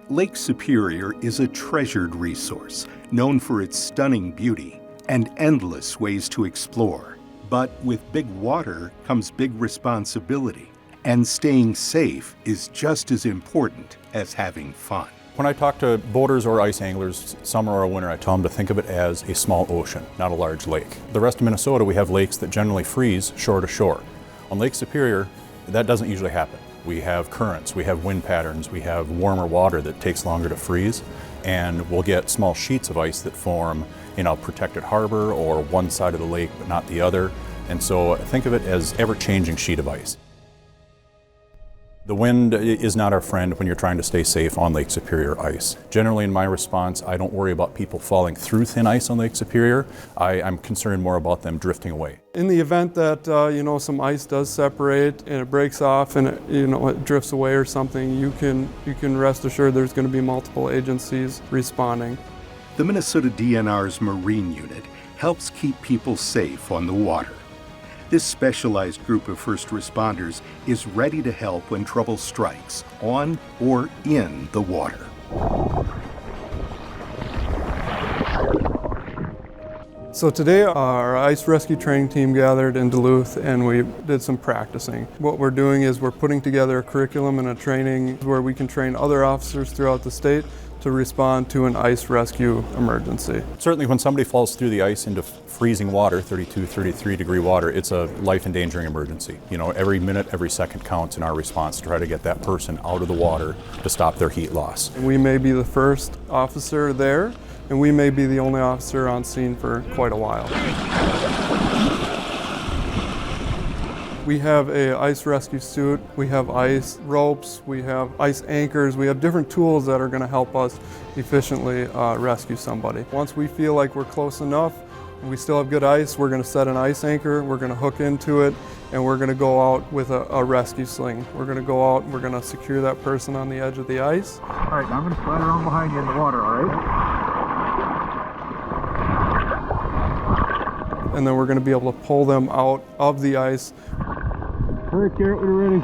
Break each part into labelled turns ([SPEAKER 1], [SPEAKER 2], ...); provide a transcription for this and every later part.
[SPEAKER 1] Lake Superior is a treasured resource, known for its stunning beauty and endless ways to explore. But with big water comes big responsibility, and staying safe is just as important as having fun.
[SPEAKER 2] When I talk to boaters or ice anglers, summer or winter, I tell them to think of it as a small ocean, not a large lake. The rest of Minnesota, we have lakes that generally freeze shore to shore. On Lake Superior, that doesn't usually happen. We have currents, we have wind patterns, we have warmer water that takes longer to freeze, and we'll get small sheets of ice that form in a protected harbor or one side of the lake but not the other. And so think of it as ever-changing sheet of ice. The wind is not our friend when you're trying to stay safe on Lake Superior ice. Generally, in my response, I don't worry about people falling through thin ice on Lake Superior. I'm concerned more about them drifting away.
[SPEAKER 3] In the event that some ice does separate and it breaks off and it drifts away or something, you can rest assured there's going to be multiple agencies responding.
[SPEAKER 1] The Minnesota DNR's Marine Unit helps keep people safe on the water. This specialized group of first responders is ready to help when trouble strikes on or in the water.
[SPEAKER 3] So today our ice rescue training team gathered in Duluth and we did some practicing. What we're doing is we're putting together a curriculum and a training where we can train other officers throughout the state to respond to an ice rescue emergency.
[SPEAKER 2] Certainly when somebody falls through the ice into freezing water, 32, 33 degree water, it's a life-endangering emergency. Every minute, every second counts in our response to try to get that person out of the water to stop their heat loss.
[SPEAKER 3] And we may be the first officer there, and we may be the only officer on scene for quite a while. We have an ice rescue suit, we have ice ropes, we have ice anchors, we have different tools that are going to help us efficiently rescue somebody. Once we feel like we're close enough, and we still have good ice, we're going to set an ice anchor, we're going to hook into it, and we're going to go out with a rescue sling. We're going to go out and we're going to secure that person on the edge of the ice.
[SPEAKER 4] All right, now I'm going to slide around behind you in the water, all right?
[SPEAKER 3] And then we're going to be able to pull them out of the ice.
[SPEAKER 4] All right, Garrett, we're ready.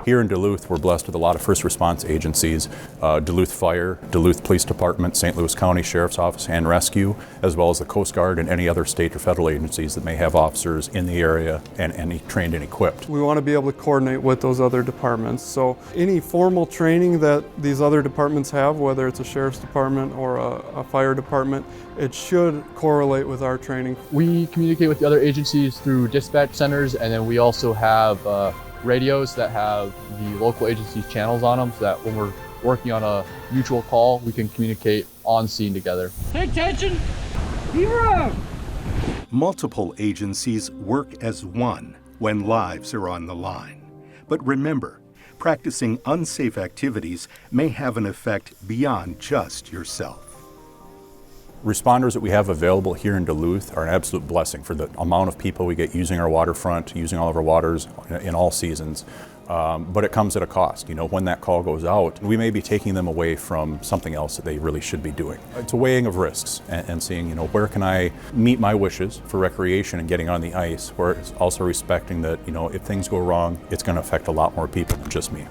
[SPEAKER 2] Here in Duluth, we're blessed with a lot of first response agencies, Duluth Fire, Duluth Police Department, St. Louis County Sheriff's Office and Rescue, as well as the Coast Guard and any other state or federal agencies that may have officers in the area and trained and equipped.
[SPEAKER 3] We want to be able to coordinate with those other departments. So any formal training that these other departments have, whether it's a sheriff's department or a fire department, it should correlate with our training.
[SPEAKER 5] We communicate with the other agencies through dispatch centers, and then we also have radios that have the local agencies' channels on them, so that when we're working on a mutual call, we can communicate on scene together.
[SPEAKER 6] Pay attention! Hero!
[SPEAKER 1] Multiple agencies work as one when lives are on the line. But remember, practicing unsafe activities may have an effect beyond just yourself.
[SPEAKER 2] Responders that we have available here in Duluth are an absolute blessing for the amount of people we get using our waterfront, using all of our waters in all seasons. But it comes at a cost. When that call goes out, we may be taking them away from something else that they really should be doing. It's a weighing of risks and seeing, where can I meet my wishes for recreation and getting on the ice, where it's also respecting that, if things go wrong, it's going to affect a lot more people than just me.